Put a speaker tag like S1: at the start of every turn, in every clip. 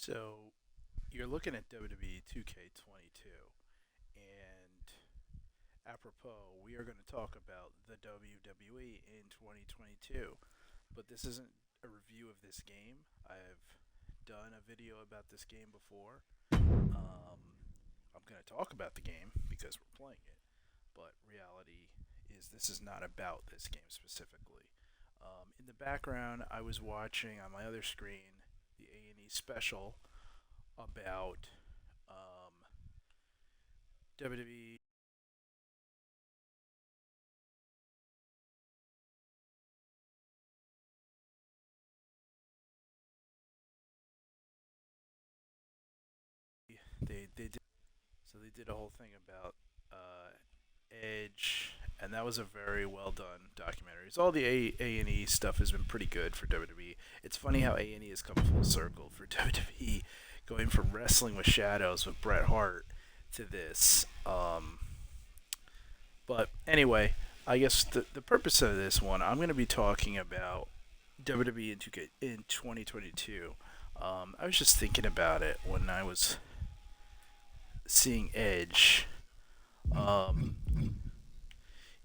S1: So you're looking at WWE 2K22, and apropos, we are going to talk about the WWE in 2022. But this isn't a review of this game. I've done a video about this game before. I'm going to talk about the game because we're playing it, but reality is this is not about this game specifically. In the background, I was watching on my other screen the A&E special about WWE. They did they did a whole thing about Edge, and that was a very well done documentary. So all the A and E stuff has been pretty good for WWE. It's funny how A and E has come full circle for WWE, going from wrestling with shadows with Bret Hart to this. But anyway, I guess the purpose of this one, I'm going to be talking about WWE in 2K in 2022. I was just thinking about it when I was seeing Edge. Um,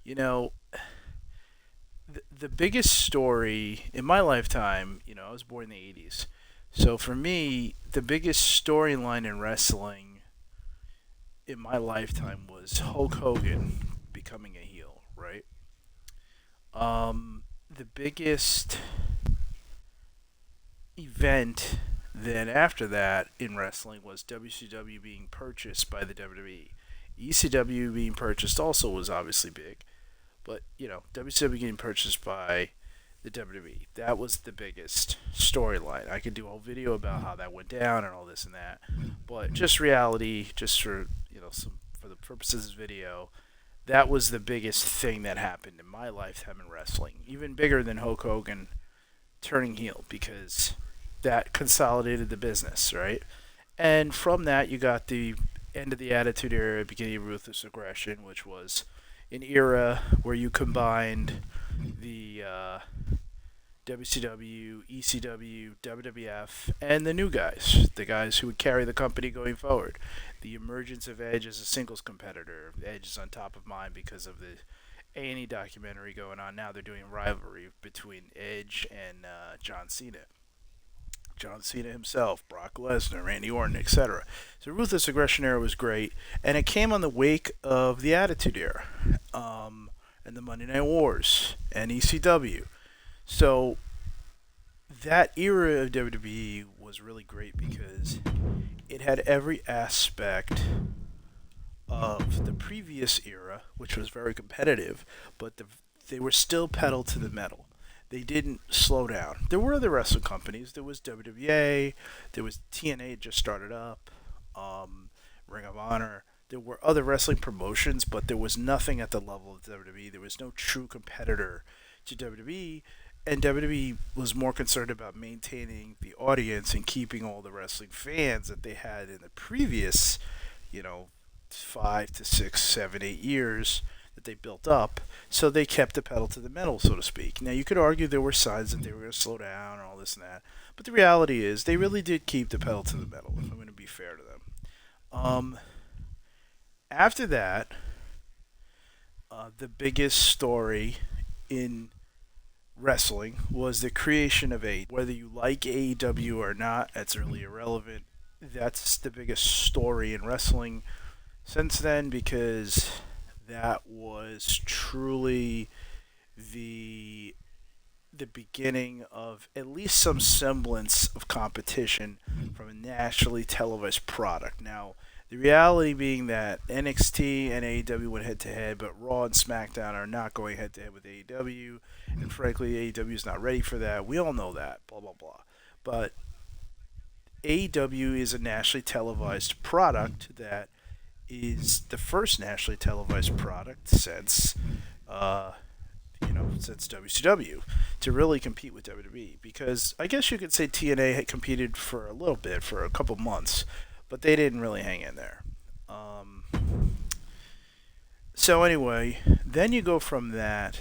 S1: you know, the biggest story in my lifetime, I was born in the 80s. So for me, the biggest storyline in wrestling in my lifetime was Hulk Hogan becoming a heel, right? The biggest event then after that in wrestling was WCW being purchased by the WWE. ECW being purchased also was obviously big, but WCW getting purchased by the WWE, that was the biggest storyline. I could do a whole video about how that went down and all this and that, but just reality, just for for the purposes of this video, that was the biggest thing that happened in my lifetime in wrestling, even bigger than Hulk Hogan turning heel because that consolidated the business, right? And from that, you got the end of the Attitude Era, beginning of Ruthless Aggression, which was an era where you combined the WCW, ECW, WWF, and the new guys, the guys who would carry the company going forward. The emergence of Edge as a singles competitor. Edge is on top of mind because of the A&E documentary going on now. They're doing a rivalry between Edge and John Cena. John Cena himself, Brock Lesnar, Randy Orton, etc. So Ruthless Aggression era was great, and it came on the wake of the Attitude Era, and the Monday Night Wars, and ECW. So that era of WWE was really great because it had every aspect of the previous era, which was very competitive, but they were still pedal to the metal. They didn't slow down. There were other wrestling companies. There was WWA. There was TNA just started up. Ring of Honor. There were other wrestling promotions, but there was nothing at the level of WWE. There was no true competitor to WWE, and WWE was more concerned about maintaining the audience and keeping all the wrestling fans that they had in the previous, you know, 5 to 6, 7, 8 years that they built up. So they kept the pedal to the metal, so to speak. Now you could argue there were signs that they were going to slow down and all this and that, but the reality is they really did keep the pedal to the metal. If I'm going to be fair to them. Um, After that, the biggest story in wrestling was the creation of A. Whether you like AEW or not, that's really irrelevant. That's the biggest story in wrestling since then because that was truly the the beginning of at least some semblance of competition from a nationally televised product. Now, the reality being that NXT and AEW went head to head, but Raw and SmackDown are not going head to head with AEW, and frankly, AEW is not ready for that. We all know that, blah, blah, blah. But AEW is a nationally televised product that is the first nationally televised product uh, since WCW to really compete with WWE. Because I guess you could say TNA had competed for a little bit, for a couple months, but they didn't really hang in there. Um, so anyway, then you go from that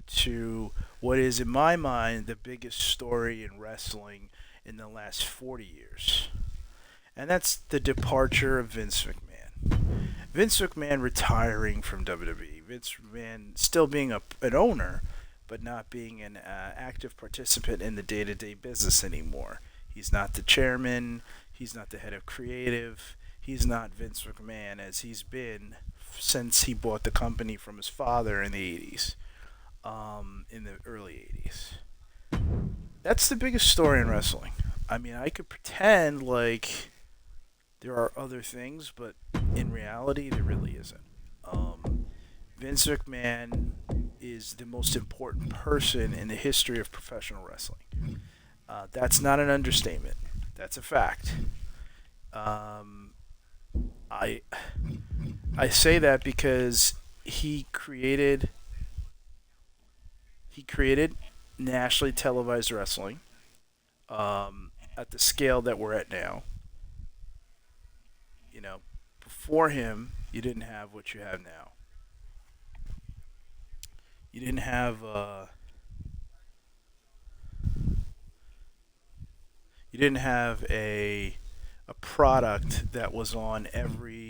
S1: to what is, in my mind, the biggest story in wrestling in the last 40 years. and that's the departure of Vince McMahon. Vince McMahon retiring from WWE. Vince McMahon still being an owner, but not being an active participant in the day-to-day business anymore. He's not the chairman. He's not the head of creative. He's not Vince McMahon as he's been since he bought the company from his father in the 80s, in the early 80s. That's the biggest story in wrestling. I mean, I could pretend like there are other things, but in reality, there really isn't. Um, Vince McMahon is the most important person in the history of professional wrestling. That's not an understatement. That's a fact. Um, I I say that because he created he created nationally televised wrestling at the scale that we're at now. You know, before him, you didn't have what you have now. You didn't have you didn't have a product that was on everywhere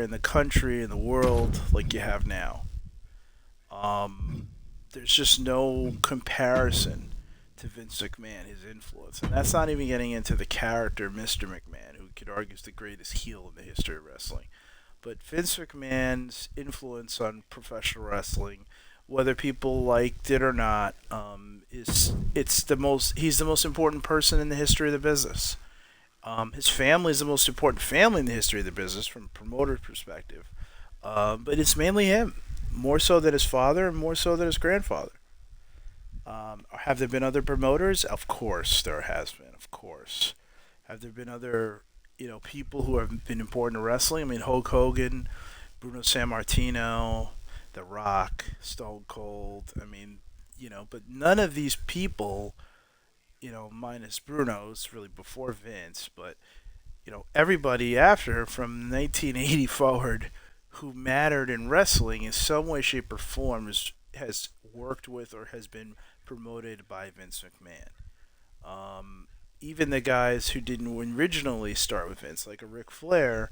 S1: in the country in the world like you have now. Um, there's just no comparison to Vince McMahon, his influence, and that's not even getting into the character Mr. McMahon, who could argue is the greatest heel in the history of wrestling. But Vince McMahon's influence on professional wrestling, whether people liked it or not, is it's the most he's the most important person in the history of the business. His family is the most important family in the history of the business from a promoter's perspective. But it's mainly him, more so than his father, and more so than his grandfather. Have there been other promoters? Of course, there has been. Of course, have there been other people who have been important to wrestling? I mean, Hulk Hogan, Bruno Sammartino, The Rock, Stone Cold. I mean, but none of these people, minus Bruno's really before Vince, but everybody after from 1980 forward who mattered in wrestling in some way, shape, or form has worked with or has been promoted by Vince McMahon. Even the guys who didn't originally start with Vince, like a Ric Flair,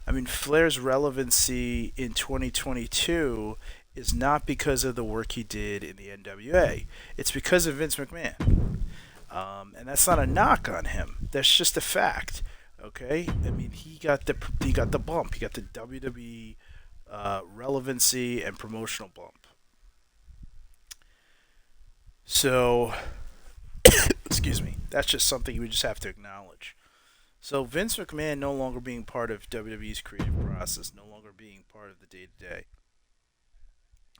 S1: I mean, Flair's relevancy in 2022 is not because of the work he did in the NWA. It's because of Vince McMahon. And that's not a knock on him. That's just a fact. Okay, I mean he got the bump. He got the WWE relevancy and promotional bump. So excuse me, that's just something we just have to acknowledge. So Vince McMahon no longer being part of WWE's creative process, no longer being part of the day to day.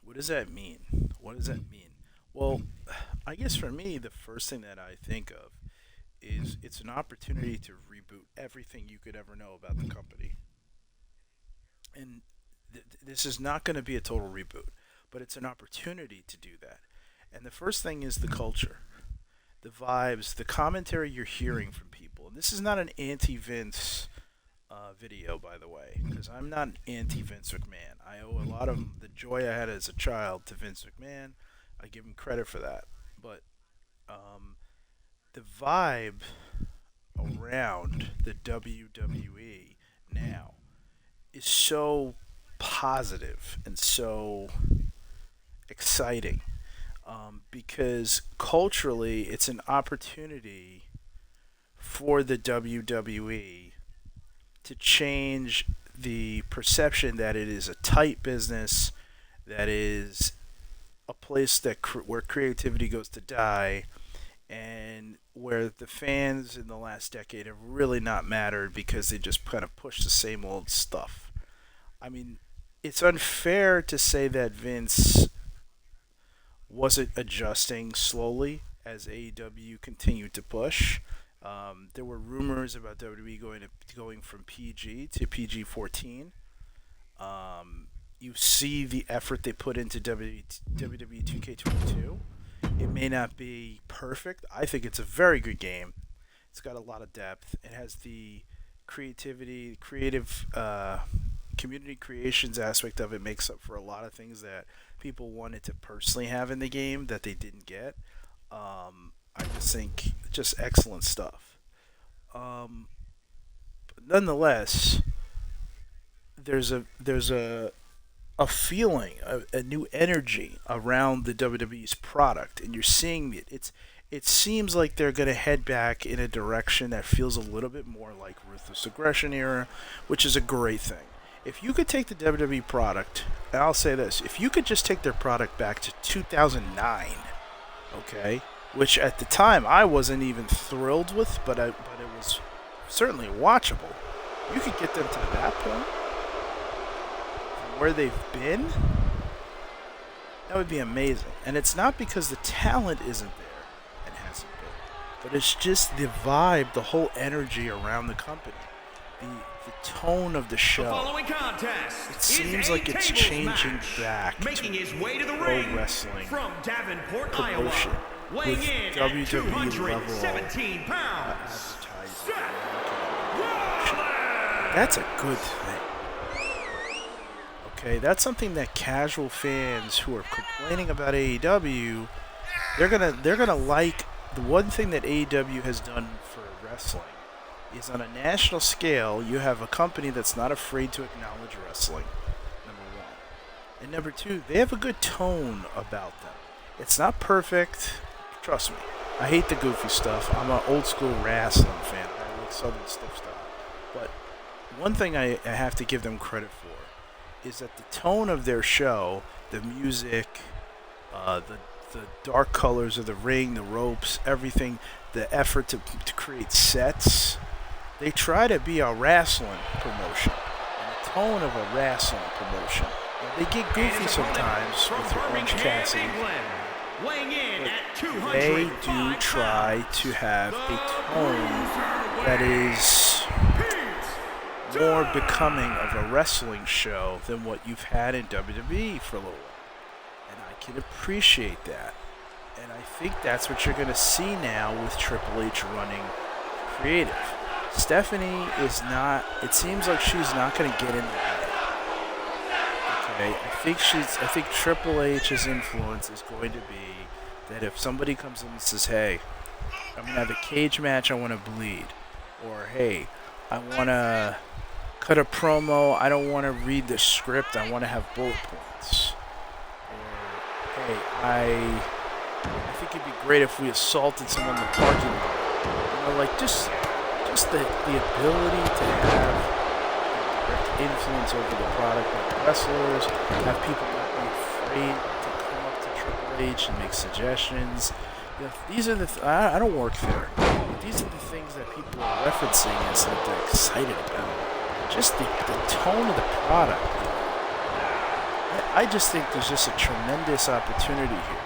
S1: What does that mean? What does that mean? Well, I guess for me, the first thing that I think of is it's an opportunity to reboot everything you could ever know about the company. And this is not going to be a total reboot, but it's an opportunity to do that. And the first thing is the culture, the vibes, the commentary you're hearing from people. And this is not an anti Vince video, by the way, because I'm not an anti Vince McMahon. I owe a lot of the joy I had as a child to Vince McMahon. I give him credit for that. But um, the vibe around the WWE now is so positive and so exciting because culturally it's an opportunity for the WWE to change the perception that it is a tight business, that is a place where creativity goes to die, and where the fans in the last decade have really not mattered because they just kind of push the same old stuff. I mean, it's unfair to say that Vince wasn't adjusting slowly as AEW continued to push. There were rumors about WWE going from PG to PG-14. You see the effort they put into WWE 2K22. It may not be perfect. I think it's a very good game. It's got a lot of depth. It has the creativity, creative community creations aspect of it makes up for a lot of things that people wanted to personally have in the game that they didn't get. I just think just excellent stuff. Um, Nonetheless, there's a feeling, a new energy around the WWE's product, and you're seeing it. It seems like they're going to head back in a direction that feels a little bit more like Ruthless Aggression era, which is a great thing. If you could take the WWE product, and I'll say this, if you could just take their product back to 2009, okay, which at the time I wasn't even thrilled with, but it was certainly watchable. You could get them to that point, from where they've been, that would be amazing. And it's not because the talent isn't there and hasn't been, but it's just the vibe, the whole energy around the company, the tone of the show.
S2: The following contest
S1: it seems like it's changing back
S2: making
S1: to
S2: his way to the
S1: pro
S2: ring
S1: wrestling
S2: from Davenport,
S1: promotion
S2: Iowa, weighing
S1: with
S2: in at
S1: WWE
S2: 217
S1: level
S2: pounds.
S1: advertising.
S2: Wrestling.
S1: That's a good thing. Okay, that's something that casual fans who are complaining about AEW, they're gonna like. The one thing that AEW has done for wrestling is on a national scale, you have a company that's not afraid to acknowledge wrestling, number one. And number two, they have a good tone about them. It's not perfect, trust me. I hate the goofy stuff. I'm an old school wrestling fan. I like Southern stiff style. But one thing I have to give them credit for is that the tone of their show, the music, the dark colors of the ring, the ropes, everything, the effort to create sets, they try to be a wrestling promotion, and the tone of a wrestling promotion. Now, they get goofy sometimes with their Orange Cassidy.
S2: Weighing in at
S1: They do try to have a tone that is more becoming of a wrestling show than what you've had in WWE for a little while. And I can appreciate that. And I think that's what you're going to see now with Triple H running creative. Stephanie is not, it seems like she's not going to get in the way. Okay, I think Triple H's influence is going to be that if somebody comes in and says, hey, I'm going to have a cage match, I want to bleed. Or, hey, I want to cut a promo, I don't want to read the script, I want to have bullet points. Or, hey, I think it'd be great if we assaulted someone in the parking lot. You know, like just the ability to have direct influence over the product like wrestlers, have people not be afraid to come up to Triple H and make suggestions. You know, these are I don't work there. These are the things that people are referencing as that they're excited about. Just the tone of the product. I just think there's just a tremendous opportunity here.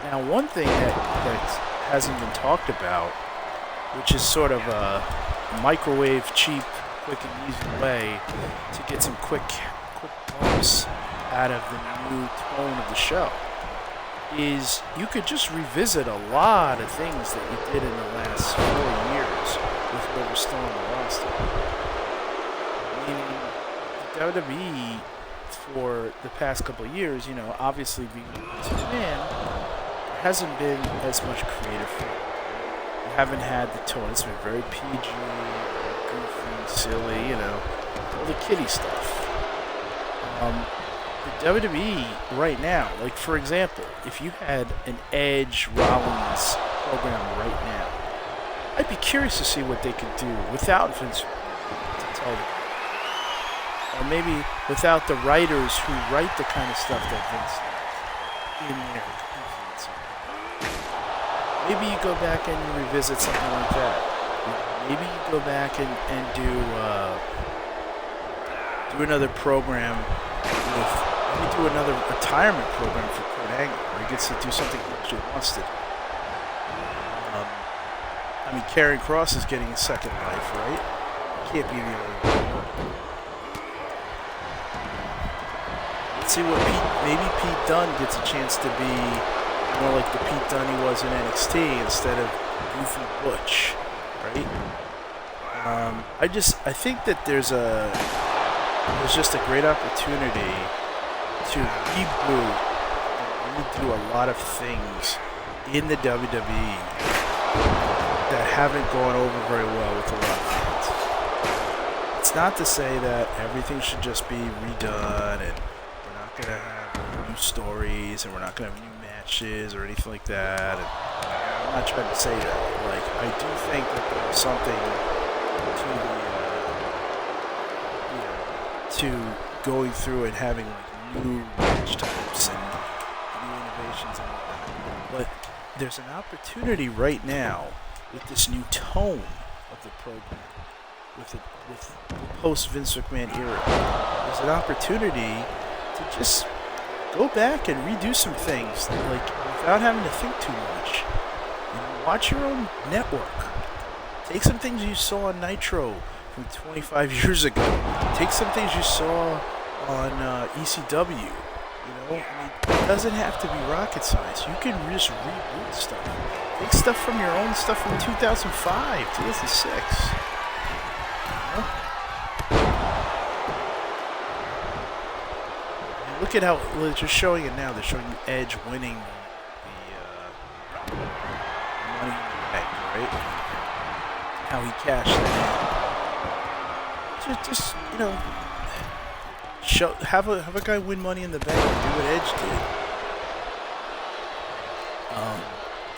S1: Now, one thing that hasn't been talked about, which is sort of a microwave, cheap, quick and easy way to get some quick bumps out of the new tone of the show, is you could just revisit a lot of things that you did in the last 4 years with what was still on the roster. Meaning, the WWE for the past couple of years, you know, obviously being a man, hasn't been as much creative for it. You haven't had the tone. It's been very PG, very goofy, silly, you know, all the kiddie stuff. The WWE right now, like for example, if you had an Edge Rollins program right now, I'd be curious to see what they could do without Vince McMahon to tell them. Or maybe without the writers who write the kind of stuff that Vince likes in there. Maybe you go back and you revisit something like that. Maybe you go back and do another program with, maybe do another retirement program for Kurt Angle, where he gets to do something he actually wants to do. I mean, Karrion Kross is getting a second life, right? Can't be the only one. Let's see what maybe Pete Dunne gets a chance to be more like the Pete Dunne he was in NXT instead of goofy Butch, right? I think that there's just a great opportunity to reboot and redo a lot of things in the WWE that haven't gone over very well with a lot of fans. It's not to say that everything should just be redone and we're not going to have new stories and we're not going to have new matches or anything like that. And I'm not trying to say that. Like, I do think that there's something to the, to going through and having like new match types and new innovations and whatnot. But there's an opportunity right now with this new tone of the program, with the post Vince McMahon era. There's an opportunity to just go back and redo some things, like without having to think too much. And watch your own network. Take some things you saw on Nitro from 25 years ago. Take some things you saw on ECW. You know, I mean, it doesn't have to be rocket science. You can just reboot stuff. Take stuff from your own stuff from 2005, 2006. You know? And look at how they're just showing it now. They're showing you Edge winning the Money in the Bank, right? How he cashed it in. Just you know. Have a guy win Money in the Bank and do what Edge did.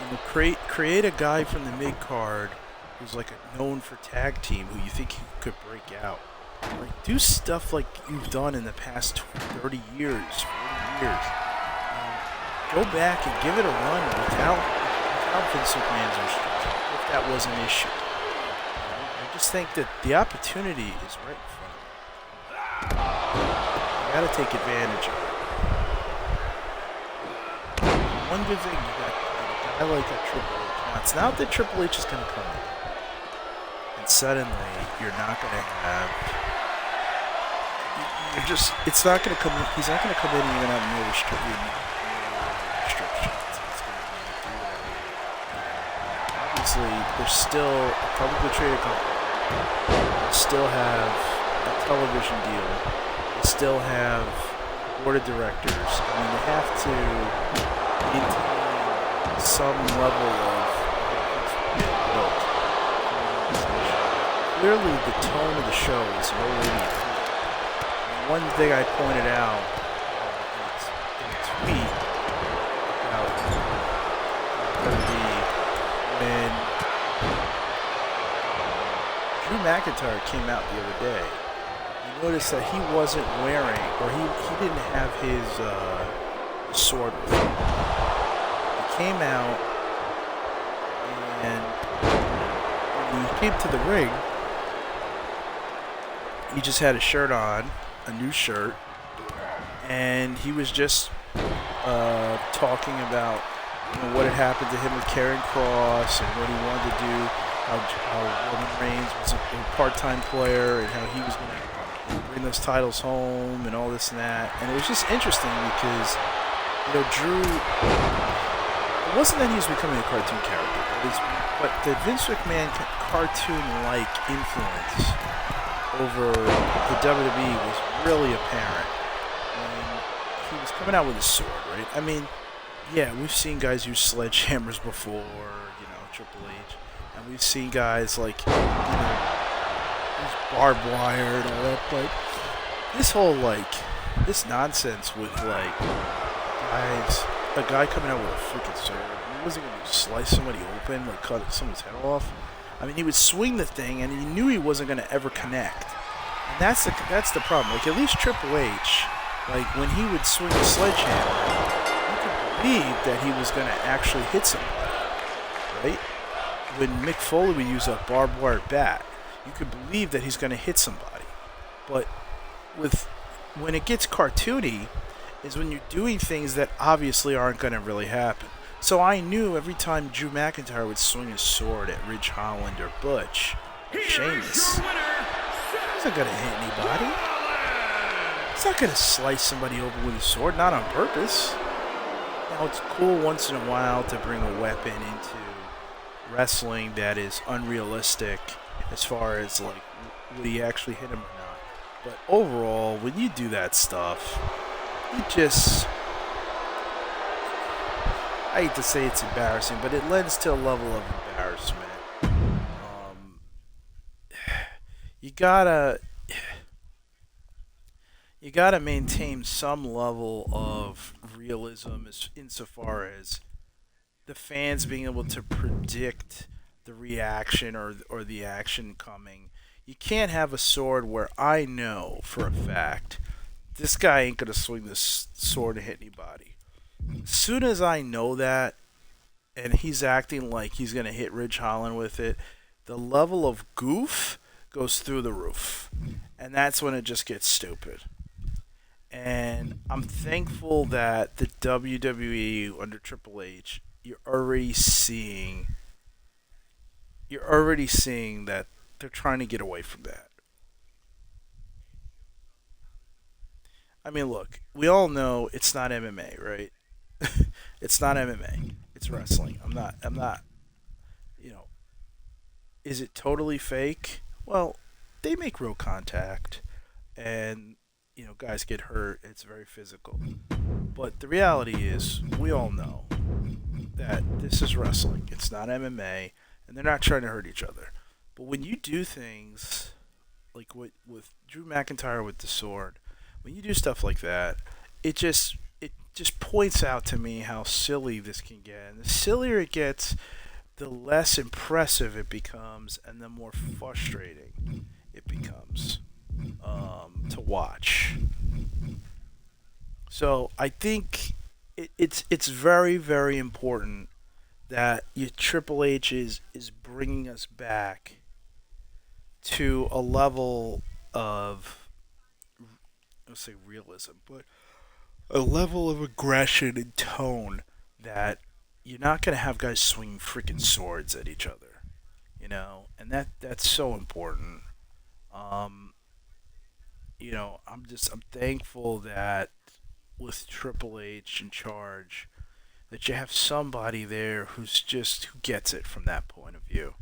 S1: You know, create a guy from the mid card who's like known for tag team who you think he could break out. Like do stuff like you've done in the past 30 years, 40 years. Go back and give it a run without Vince McMahon's restriction, if that was an issue. You know, I just think that the opportunity is right in front of you. You gotta take advantage of it. One good thing, you got a guy like a Triple H. Now, it's not that Triple H is gonna come in and suddenly you're not gonna have. It's not gonna come in. He's not gonna come in and you're gonna have no restrictions. It's gonna be do whatever. Obviously, there's still a publicly traded company. They still have a television deal. Still have board of directors. I mean, they have to maintain some level of built. Clearly, the tone of the show is already improved. One thing I pointed out in a tweet about when Drew McIntyre came out the other day. Noticed that he wasn't wearing, or he didn't have his sword with him. He came out, and when he came to the ring, he just had a shirt on, a new shirt, and he was just talking about what had happened to him with Karrion Kross and what he wanted to do, how Roman Reigns was a part-time player, and how he was going to bring those titles home and all this and that. And it was just interesting because, you know, Drew, it wasn't that he was becoming a cartoon character, but the Vince McMahon cartoon-like influence over the WWE was really apparent when he was coming out with his sword, right? I mean, yeah, we've seen guys use sledgehammers before, you know, Triple H, and we've seen guys like, you know, barbed wire and all that, but this whole this nonsense with a guy coming out with a freaking sword, he wasn't going to slice somebody open, like cut someone's head off. I mean, he would swing the thing and he knew he wasn't going to ever connect, and that's the problem. Like, at least Triple H, like when he would swing a sledgehammer, you could believe that he was going to actually hit somebody, right? When Mick Foley would use a barbed wire bat, you could believe that he's going to hit somebody. But when it gets cartoony is when you're doing things that obviously aren't going to really happen. So I knew every time Drew McIntyre would swing his sword at Ridge Holland or Butch or Sheamus, he's not going to hit anybody. He's not going to slice somebody open with his sword, not on purpose. Now, it's cool once in a while to bring a weapon into wrestling that is unrealistic as far as like would he actually hit him or not. But overall, when you do that stuff, it just, I hate to say it's embarrassing, but it lends to a level of embarrassment you gotta you gotta maintain some level of realism insofar as the fans being able to predict the reaction or the action coming. You can't have a sword where I know for a fact this guy ain't gonna swing this sword and hit anybody. As soon as I know that, and he's acting like he's gonna hit Ridge Holland with it, the level of goof goes through the roof, and that's when it just gets stupid. And I'm thankful that the WWE under Triple H, you're already seeing that they're trying to get away from that. I mean, look, we all know it's not MMA, right? It's not MMA. It's wrestling. I'm not. You know, is it totally fake? Well, they make real contact, and guys get hurt. It's very physical. But the reality is, we all know that this is wrestling. It's not MMA, and they're not trying to hurt each other. But when you do things like with Drew McIntyre with the sword, when you do stuff like that, it just points out to me how silly this can get. And the sillier it gets, the less impressive it becomes, and the more frustrating it becomes to watch. So I think it's very very important that Triple H is bringing us back to a level of, let's say, realism, but a level of aggression and tone that you're not going to have guys swinging freaking swords at each other, and that's so important. Um, I'm thankful that with Triple H in charge, that you have somebody there who gets it from that point of view.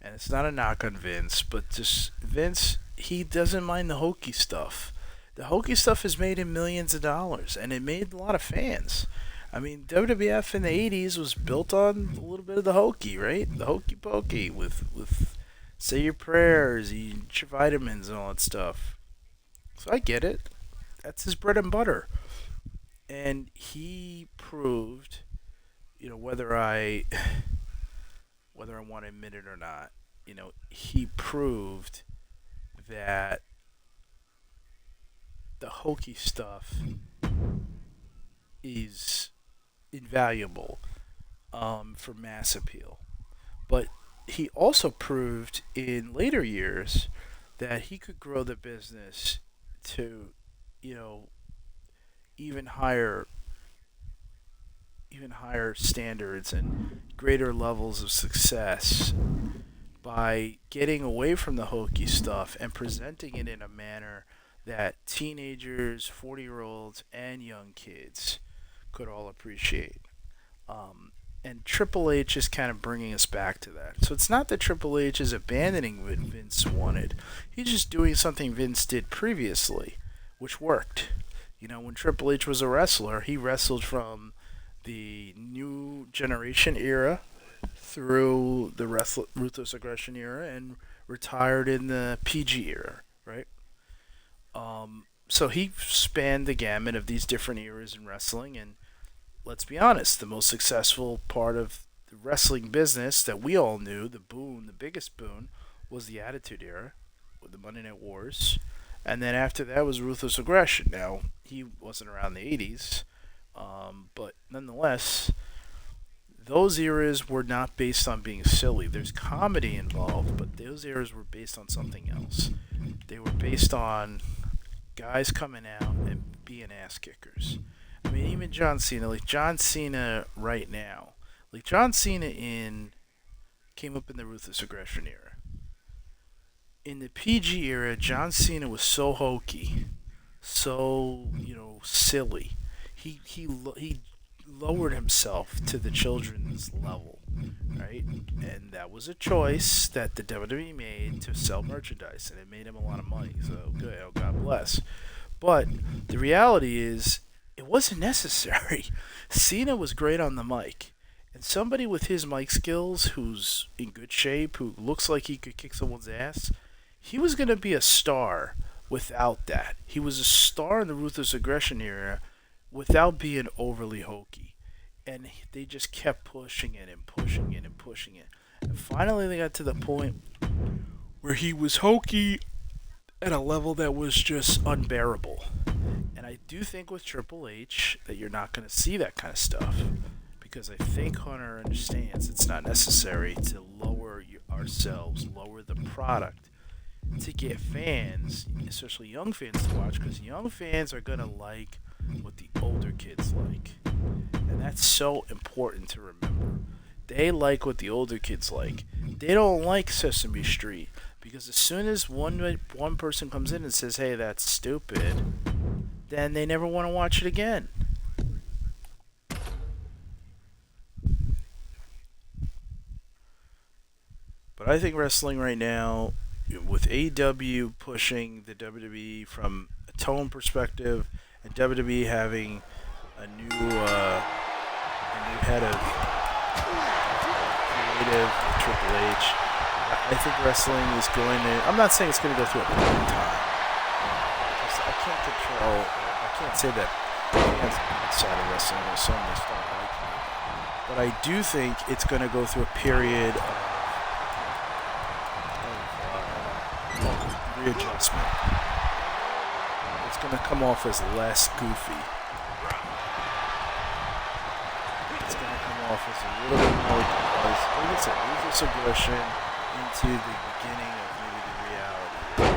S1: And it's not a knock on Vince, but just Vince, he doesn't mind the hokey stuff. The hokey stuff has made him millions of dollars, and it made a lot of fans. I mean, WWF in the '80s was built on a little bit of the hokey, right? The hokey pokey with say your prayers, eat your vitamins, and all that stuff. So I get it. That's his bread and butter, and he proved, whether I want to admit it or not, he proved that the hokey stuff is invaluable for mass appeal. But he also proved in later years that he could grow the business to, you know, even higher even higher standards and greater levels of success by getting away from the hokey stuff and presenting it in a manner that teenagers, 40-year-olds, and young kids could all appreciate. And Triple H is kind of bringing us back to that. So it's not that Triple H is abandoning what Vince wanted. He's just doing something Vince did previously, which worked. When Triple H was a wrestler, he wrestled from the new generation era through the ruthless aggression era and retired in the PG era, right? So he spanned the gamut of these different eras in wrestling, and let's be honest, the most successful part of the wrestling business that we all knew, the boon, the biggest boon, was the Attitude Era with the Monday Night Wars. And then after that was Ruthless Aggression. Now, he wasn't around the 80s, but nonetheless, those eras were not based on being silly. There's comedy involved, but those eras were based on something else. They were based on guys coming out and being ass kickers. I mean, even John Cena, like John Cena right now, like John Cena in came up in the Ruthless Aggression era. In the PG era, John Cena was so hokey, so silly. He lowered himself to the children's level, right? And that was a choice that the WWE made to sell merchandise, and it made him a lot of money. So good, oh God bless. But the reality is, it wasn't necessary. Cena was great on the mic. And somebody with his mic skills, who's in good shape, who looks like he could kick someone's ass, he was going to be a star without that. He was a star in the Ruthless Aggression era without being overly hokey. And they just kept pushing it and pushing it and pushing it. And finally, they got to the point where he was hokey at a level that was just unbearable. And I do think with Triple H that you're not going to see that kind of stuff because I think Hunter understands it's not necessary to lower ourselves, lower the product to get fans, especially young fans, to watch because young fans are going to like what the older kids like. And that's so important to remember. They like what the older kids like. They don't like Sesame Street because as soon as one person comes in and says, "Hey, that's stupid," then they never want to watch it again. But I think wrestling right now, with AEW pushing the WWE from a tone perspective, and WWE having a new head of creative, Triple H, I think wrestling is going to. I'm not saying it's going to go through a long time. I can't control. I can't say that fans outside of wrestling will suddenly start liking it. But I do think it's going to go through a period of readjustment. It's going to come off as less goofy. It's going to come off as a little bit more like I said, ruthless aggression into the beginning of maybe the reality.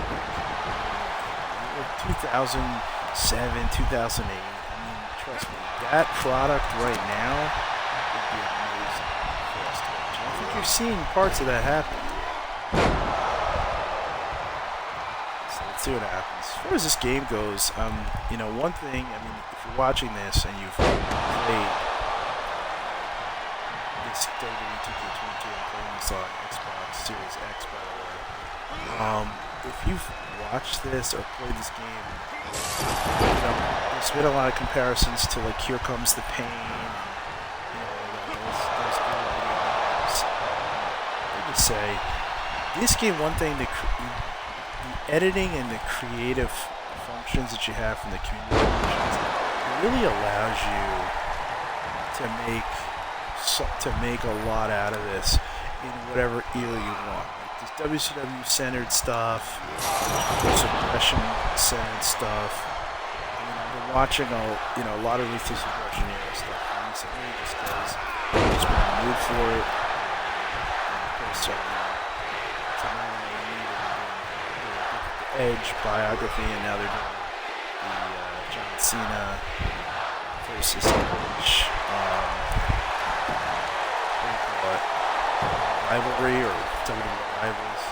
S1: Like 2007, 2008. I mean, trust me, that product right now would be amazing for us to watch. I think you're seeing parts of that happen. So let's see what happens. As far as this game goes, one thing, I mean, if you're watching this and you've played this WWE 2K22 and playing this on Xbox Series X, by the way, if you've watched this or played this game, there's been a lot of comparisons to like Here Comes the Pain, those early videos. Let me say, this game, one thing, the editing and the creative functions that you have from the community functions, it really allows you to make a lot out of this in whatever era you want. Like this WCW centered stuff, this aggression centered stuff. I mean, I've been watching a lot of Ruthless Aggression era stuff recently just because I've just been in the mood for it. And of course, tomorrow they needed the Edge biography, and now they're doing the John Cena versus Edge. Rivalry or WWE rivals.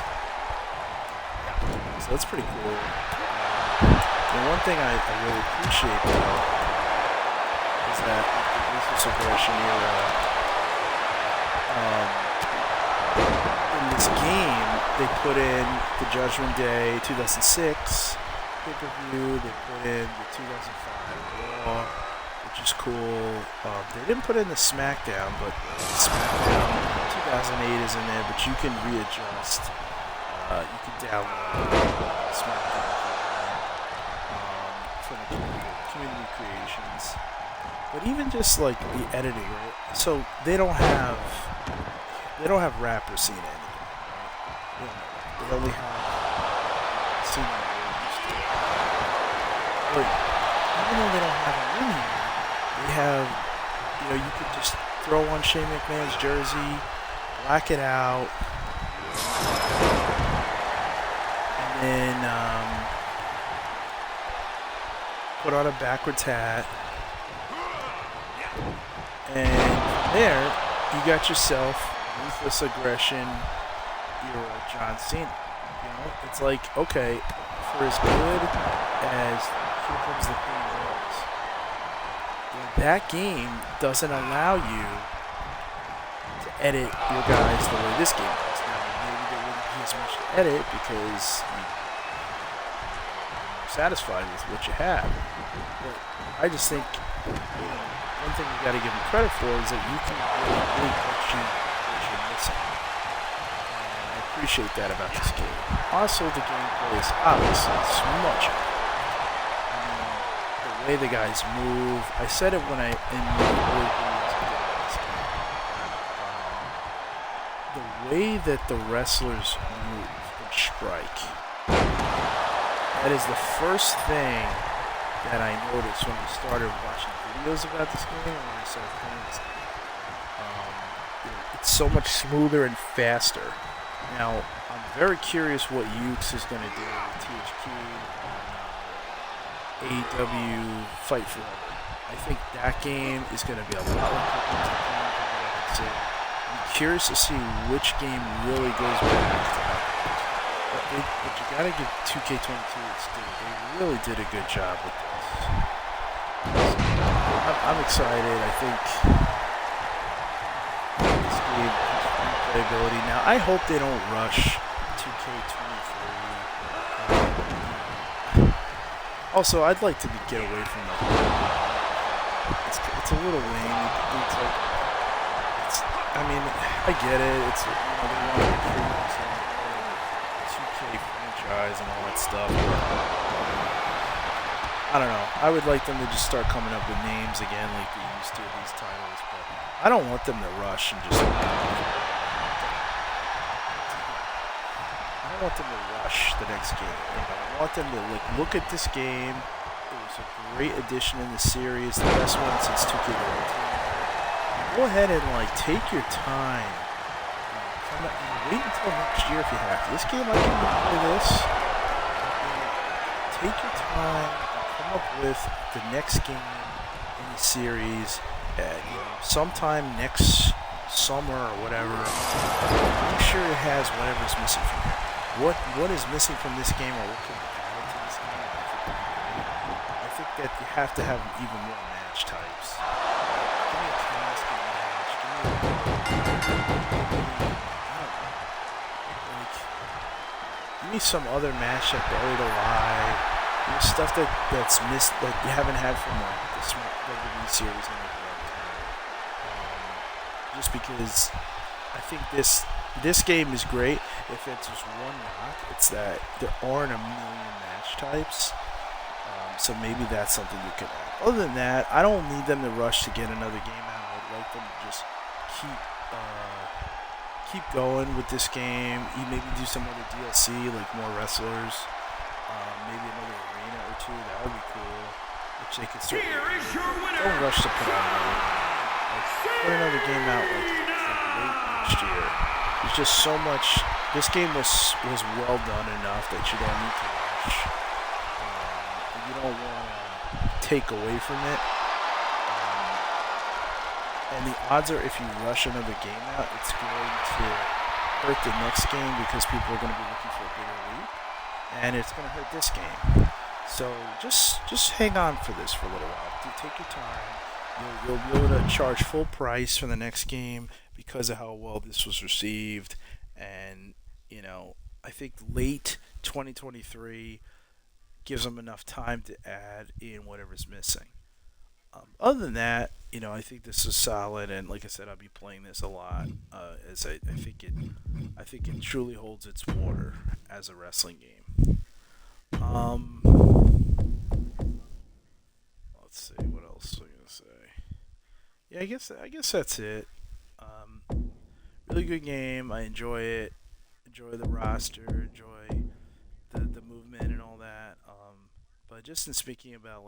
S1: So that's pretty cool. And one thing I really appreciate though is that with the Ruthless Aggression era, in this game they put in the Judgment Day 2006 pay-per-view, they put in the 2005 Raw, which is cool. They didn't put in the SmackDown, but SmackDown 2008 is in there, but you can readjust. You can download SmackDown from the community creations. But even just like the editing, right? So they don't have rapper Cena anymore, right? They only have Cena that we're used to. But even though they don't have him in here, they have, you could just throw on Shane McMahon's jersey, black it out, and then put on a backwards hat, and from there you got yourself Ruthless Aggression era John Cena. It's like, okay, for as good as Here Comes the Pain was, that game doesn't allow you to edit your guys the way this game does. Now, maybe there wouldn't be as much to edit because you're more satisfied with what you have. But I just think, one thing you got to give them credit for is that you can really what you're missing. And I appreciate that about this game. Also, the gameplay is obviously so much. I mean, the way the guys move. I said it when I in the early videos I did about this game. The way that the wrestlers move and strike. That is the first thing that I noticed when I started watching videos about this game and when I started playing this game. It's so much smoother and faster. Now, I'm very curious what Ukes is going to do with THQ and AEW Fight Forever. I think that game is going to be a lot like Talkin Playin. I'm curious to see which game really goes back to that. But you gotta give 2K22 its due. They really did a good job with this. I'm excited. I think this game has replayability. Now, I hope they don't rush 2K23. Also, I'd like to get away from the. It's a little lame. I mean, I get it. It's they want to recruit some 2K franchise and all that stuff. I don't know. I would like them to just start coming up with names again like they used to with these titles, but I don't want them to rush and just. I don't want them to rush the next game. I want them to look at this game. It was a great addition in the series, the best one since 2K19. Go ahead and take your time. Wait until next year if you have to. This game, I can play this. Take your time and come up with the next game in the series at sometime next summer or whatever. Make sure it has whatever's missing from it. What is missing from this game, or what can be added to this game? I think that you have to have even more match types. Give me a casket match. Give me some other match that buried alive. Give me stuff that's missed that you haven't had from this WWE series in a long time. Just because I think this game is great. If it's just one knock, it's that there aren't a million match types. So maybe that's something you could add. Other than that, I don't need them to rush to get another game out. I'd like them to just keep going with this game. You maybe do some other DLC, like more wrestlers, maybe another arena or two. That would be cool. Which they could start.
S2: Here is your winner.
S1: Don't rush to put out another game. Put another game out late next year. There's just so much. This game was well done enough that you don't need to rush. You don't want to take away from it. And the odds are if you rush another game out, it's going to hurt the next game because people are going to be looking for a bigger leap. And it's going to hurt this game. So just hang on for this for a little while. Take your time. You'll be able to charge full price for the next game because of how well this was received. And, I think late 2023 gives them enough time to add in whatever's missing. Other than that, I think this is solid, and like I said, I'll be playing this a lot. As I think it truly holds its water as a wrestling game. Let's see what else I'm gonna say. Yeah, I guess that's it. Really good game. I enjoy it. Enjoy the roster. Enjoy the movement and all that. But just in speaking about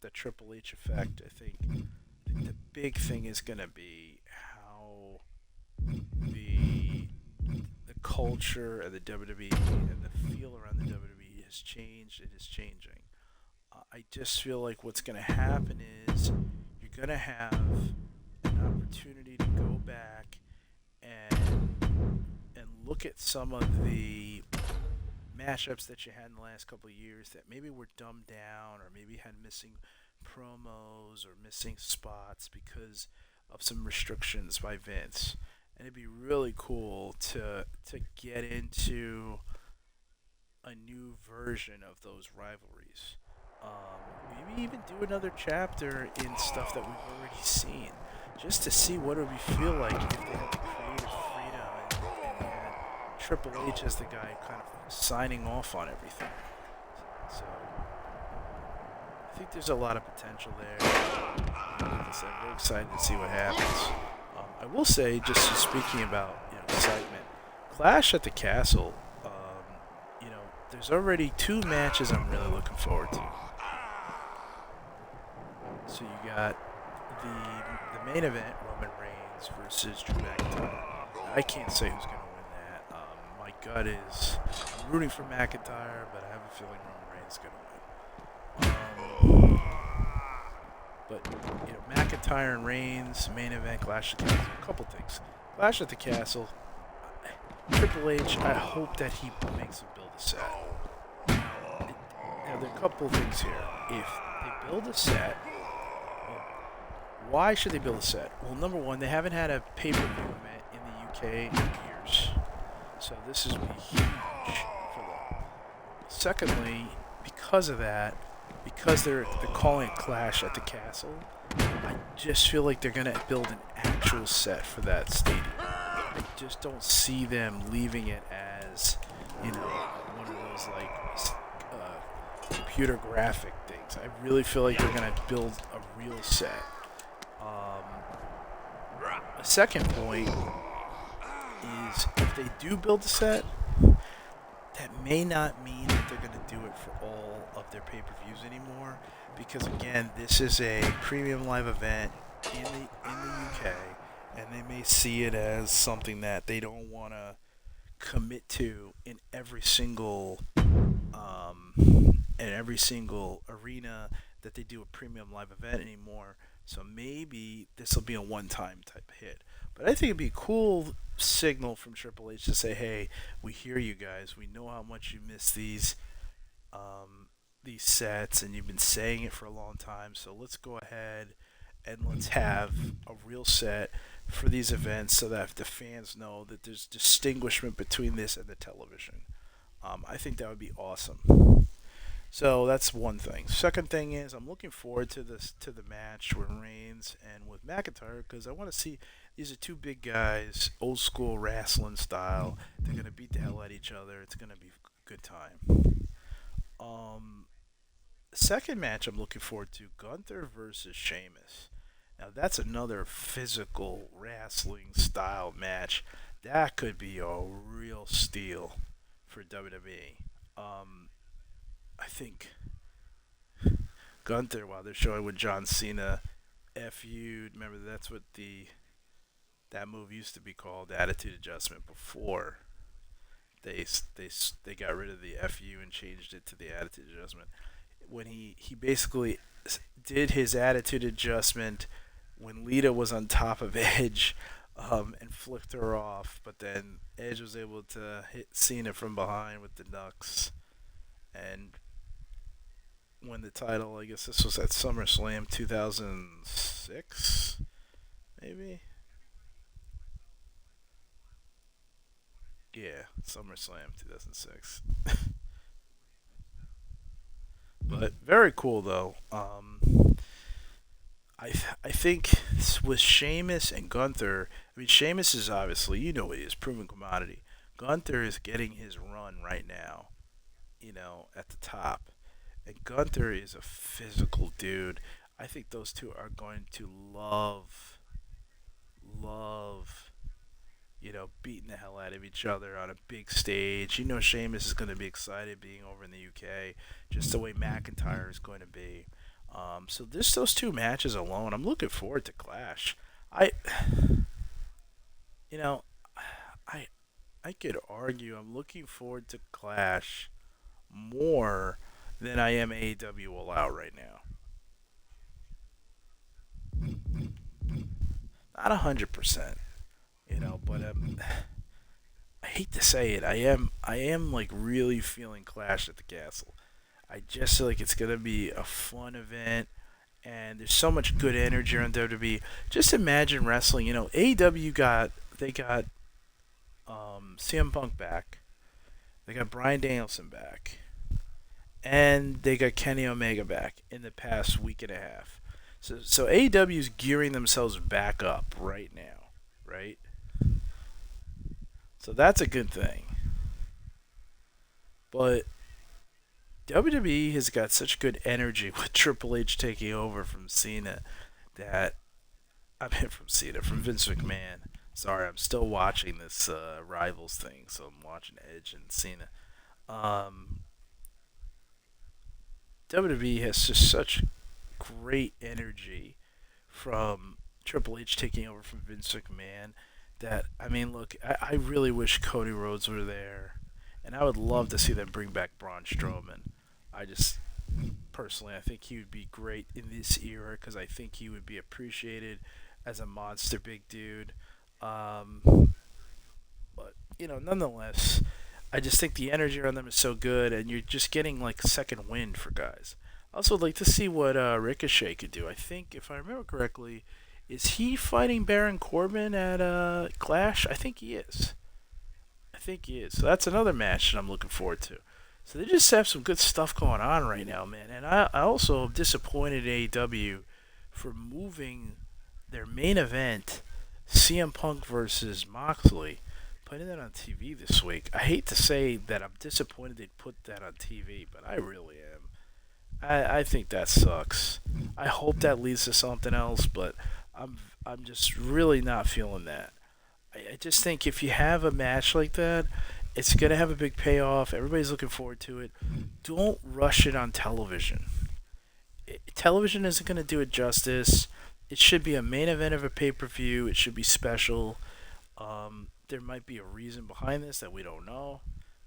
S1: the Triple H effect, I think the big thing is gonna be how the culture of the WWE and the feel around the WWE has changed. It is changing. I just feel like what's gonna happen is you're gonna have an opportunity to go back and look at some of the matchups that you had in the last couple of years that maybe were dumbed down or maybe had missing promos or missing spots because of some restrictions by Vince. And it'd be really cool to get into a new version of those rivalries. Maybe even do another chapter in stuff that we've already seen, just to see what it would feel like if they had the creative freedom and had Triple H as the guy kind of signing off on everything. So I think there's a lot of potential there. Like I said, I'm very excited to see what happens. I will say, just speaking about excitement, Clash at the Castle. There's already two matches I'm really looking forward to. So you got the main event, Roman Reigns versus Drew McIntyre. I can't say who's going to win that. My gut is I'm rooting for McIntyre, but I have a feeling Roman Reigns is going to win. But McIntyre and Reigns main event, Clash at the Castle. A couple things. Clash at the Castle. Triple H. I hope that he makes him build a set. Now there are a couple things here. If they build a set, why should they build a set? Well, number one, they haven't had a pay-per-view event in the UK in years, so this is be huge for them. Secondly, because of that, because they're calling it Clash at the Castle, I just feel like they're gonna build an actual set for that stadium. I just don't see them leaving it as one of those computer graphic things. I really feel like they're gonna build a real set. A second point is if they do build a set, that may not mean that they're going to do it for all of their pay-per-views anymore, because again, this is a premium live event in the UK, and they may see it as something that they don't want to commit to in every single arena that they do a premium live event anymore. So maybe this will be a one-time type hit. But I think it'd be a cool signal from Triple H to say, "Hey, we hear you guys. We know how much you miss these sets, and you've been saying it for a long time. So let's go ahead and let's have a real set for these events, so that the fans know that there's distinguishment between this and the television." I think that would be awesome. So that's one thing. Second thing is I'm looking forward to the match with Reigns and with McIntyre, because I want to see these are two big guys, old school wrestling style. They're gonna beat the hell out of each other. It's gonna be a good time. Um, Second match I'm looking forward to, Gunther versus Sheamus. Now that's another physical wrestling style match. That could be a real steal for WWE. I think Gunther, while they're showing with John Cena, FU. Remember that's what that move used to be called, Attitude Adjustment, before they got rid of the FU and changed it to the Attitude Adjustment. When he basically did his Attitude Adjustment when Lita was on top of Edge, and flicked her off, but then Edge was able to hit Cena from behind with the Nux and win the title. I guess this was at SummerSlam 2006, maybe. Yeah, SummerSlam 2006. But very cool though. I think with Sheamus and Gunther, I mean Sheamus is obviously, he is proven commodity. Gunther is getting his run right now, at the top. And Gunther is a physical dude. I think those two are going to love, beating the hell out of each other on a big stage. Sheamus is going to be excited being over in the UK, just the way McIntyre is going to be. So just those two matches alone, I'm looking forward to Clash. I, you know, I, I could argue I'm looking forward to Clash more than I am AEW All Out right now. Not 100%, but I hate to say it, I am like really feeling Clash at the Castle. I just feel like it's gonna be a fun event, and there's so much good energy on WWE. Just imagine wrestling. AEW got CM Punk back, they got Bryan Danielson back, and they got Kenny Omega back in the past week and a half. So AEW is gearing themselves back up right now, right? So that's a good thing. But WWE has got such good energy with Triple H taking over from Cena that I mean from Cena from Vince McMahon. Sorry, I'm still watching this Rivals thing, so I'm watching Edge and Cena. Um, WWE has just such great energy from Triple H taking over from Vince McMahon that I mean, look, I really wish Cody Rhodes were there, and I would love to see them bring back Braun Strowman. I just personally, I think he would be great in this era because I think he would be appreciated as a monster big dude. Um, but nonetheless, I just think the energy around them is so good, and you're just getting like second wind for guys. I also would like to see what Ricochet could do. I think, if I remember correctly, is he fighting Baron Corbin at Clash? I think he is. I think he is. So that's another match that I'm looking forward to. So they just have some good stuff going on right now, man. And I also am disappointed in AEW for moving their main event, CM Punk versus Moxley, putting that on TV this week. I hate to say that I'm disappointed they put that on TV, but I really am. I think that sucks. I hope that leads to something else, but I'm just really not feeling that. I just think if you have a match like that, it's gonna have a big payoff. Everybody's looking forward to it. Don't rush it on television. Television isn't gonna do it justice. It should be a main event of a pay per view. It should be special. There might be a reason behind this that we don't know,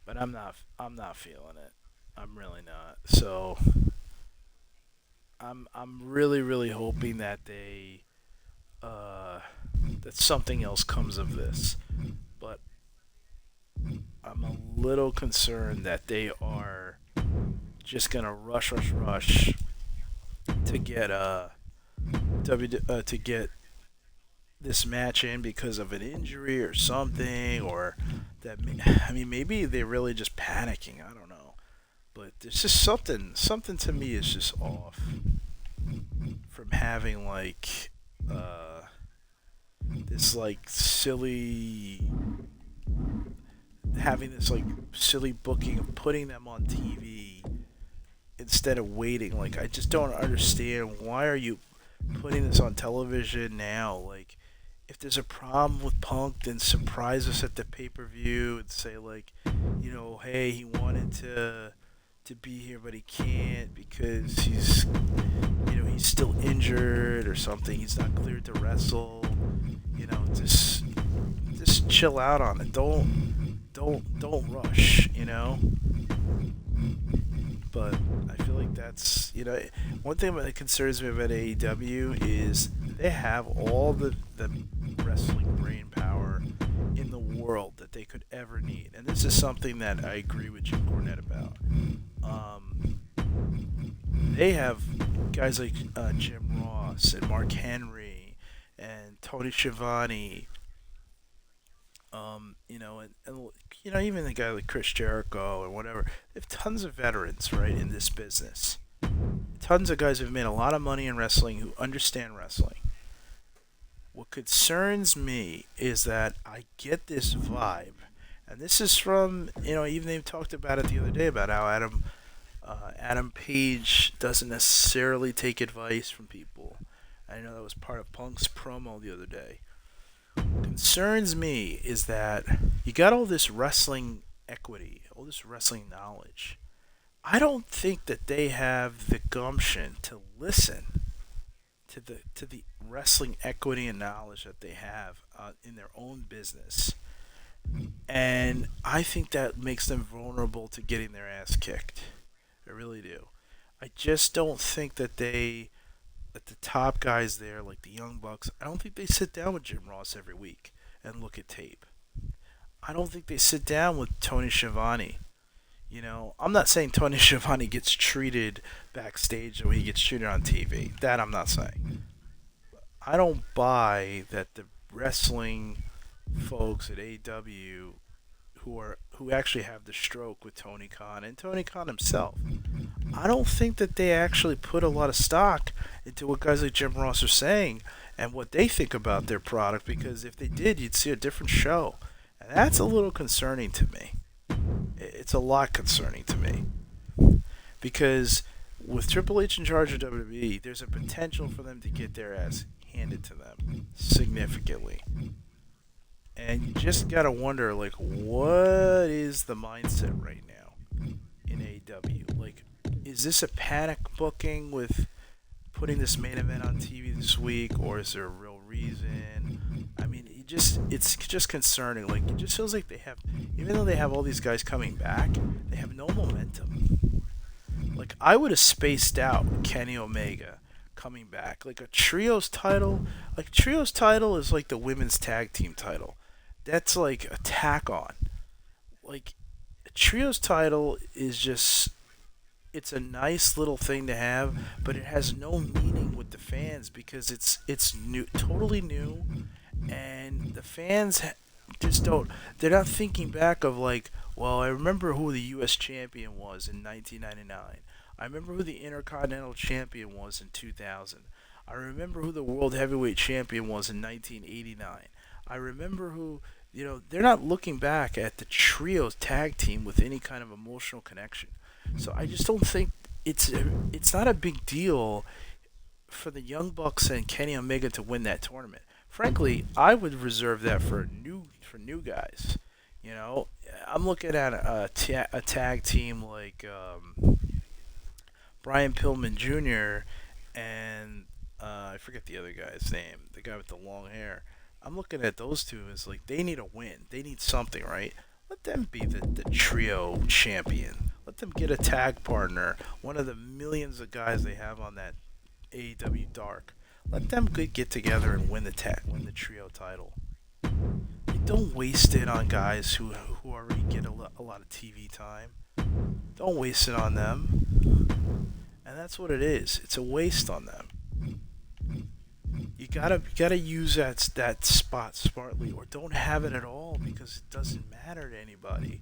S1: but I'm not feeling it. I'm really not. So I'm really hoping that uh, that something else comes of this. But I'm a little concerned that they are just gonna rush to get to get this match in because of an injury or something, or that I mean maybe they're really just panicking. I don't know, but there's just something to me is just off from having like uh, this like silly having this like silly booking of putting them on TV instead of waiting. Like I just don't understand why are you putting this on television now? Like if there's a problem with Punk, then surprise us at the pay per view and say like, hey, he wanted to be here but he can't because he's still injured or something. He's not cleared to wrestle. Just chill out on it. Don't rush. But I feel like that's one thing that concerns me about AEW is they have all the wrestling brain power in the world that they could ever need, and this is something that I agree with Jim Cornette about. They have guys like Jim Ross and Mark Henry and Tony Schiavone, and even the guy like Chris Jericho or whatever. They have tons of veterans, right, in this business. Tons of guys who've made a lot of money in wrestling who understand wrestling. What concerns me is that I get this vibe, and this is from even they talked about it the other day about how Adam Page doesn't necessarily take advice from people. I know that was part of Punk's promo the other day. Concerns me is that you got all this wrestling equity, all this wrestling knowledge. I don't think that they have the gumption to listen to the wrestling equity and knowledge that they have in their own business, and I think that makes them vulnerable to getting their ass kicked. I really do. I just don't think that the top guys there, like the Young Bucks, I don't think they sit down with Jim Ross every week and look at tape. I don't think they sit down with Tony Schiavone. I'm not saying Tony Schiavone gets treated backstage the way he gets treated on TV. That I'm not saying. I don't buy that the wrestling folks at AEW who actually have the stroke with Tony Khan and Tony Khan himself. I don't think that they actually put a lot of stock into what guys like Jim Ross are saying and what they think about their product, because if they did, you'd see a different show. And that's a little concerning to me. it's a lot concerning to me because with Triple H in charge of WWE, there's a potential for them to get their ass handed to them significantly. And you just gotta wonder, like, what is the mindset right now in AEW? Like, is this a panic booking with putting this main event on TV this week, or is there a real reason? I mean, it's just concerning. Like, it just feels like they have, even though they have all these guys coming back, they have no momentum. Like, I would have spaced out Kenny Omega coming back. Like a trios title is like the women's tag team title. That's like a tack on. Like, a trios title is just, it's a nice little thing to have, but it has no meaning with the fans because it's new, totally new, and the fans just don't. They're not thinking back of like, well, I remember who the U.S. champion was in 1999. I remember who the Intercontinental champion was in 2000. I remember who the World Heavyweight champion was in 1989. I remember who. They're not looking back at the trios tag team with any kind of emotional connection. So I just don't think it's not a big deal for the Young Bucks and Kenny Omega to win that tournament. Frankly, I would reserve that for new guys. I'm looking at a tag team like Brian Pillman Jr. and I forget the other guy's name, the guy with the long hair. I'm looking at those two as like they need a win. They need something, right? Let them be the trio champion. Let them get a tag partner, one of the millions of guys they have on that AEW Dark. Let them get together and win the trio title. Don't waste it on guys who already get a lot of TV time. Don't waste it on them. And that's what it is. It's a waste on them. You gotta use that spot smartly, or don't have it at all because it doesn't matter to anybody.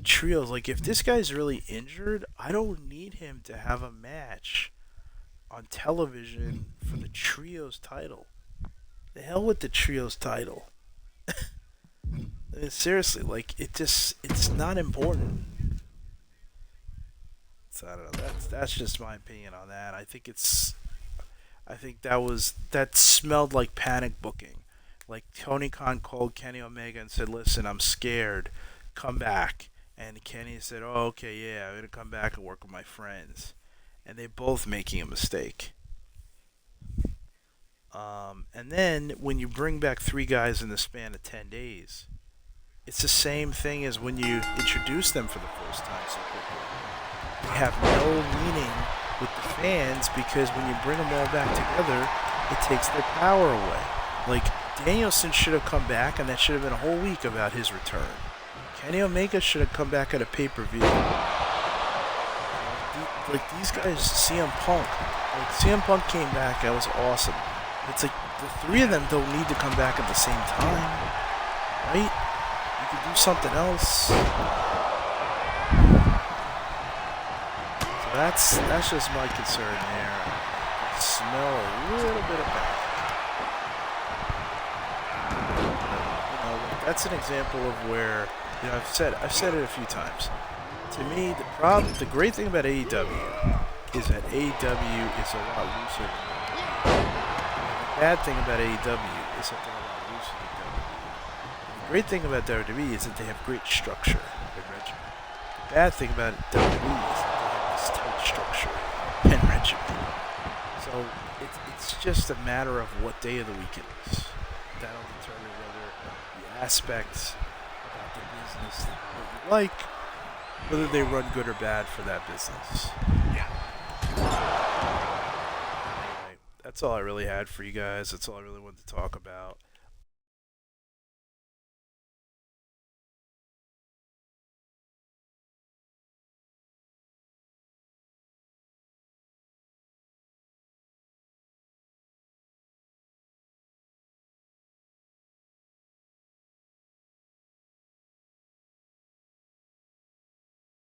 S1: Trios, like if this guy's really injured, I don't need him to have a match on television for the trios title. The hell with the trios title. I mean, seriously, like it's not important. So I don't know. That's just my opinion on that. I think that smelled like panic booking. Like Tony Khan called Kenny Omega and said, "Listen, I'm scared. Come back." And Kenny said, "Oh, okay, yeah, I'm gonna come back and work with my friends." And they both making a mistake. And then when you bring back three guys in the span of 10 days, it's the same thing as when you introduce them for the first time so quickly. They have no meaning with the fans because when you bring them all back together, it takes their power away. Like, Danielson should have come back, and that should have been a whole week about his return. Kenny Omega should have come back at a pay-per-view. Like, these guys, CM Punk. Like, CM Punk came back, that was awesome. It's like, the three of them don't need to come back at the same time. Right? You could do something else. So that's just my concern there. I smell a little bit of panic. That's an example of where, I've said it a few times. To me, the great thing about AEW is that AEW is a lot looser than WWE. The bad thing about AEW is that they're a lot looser than WWE. The great thing about WWE is that they have great structure and regimen. The bad thing about WWE is that they have this tight structure and regimen. So it's just a matter of what day of the week it is. That'll determine whether the aspects about the business that you like, whether they run good or bad for that business. Yeah. Anyway, that's all I really had for you guys. That's all I really wanted to talk about.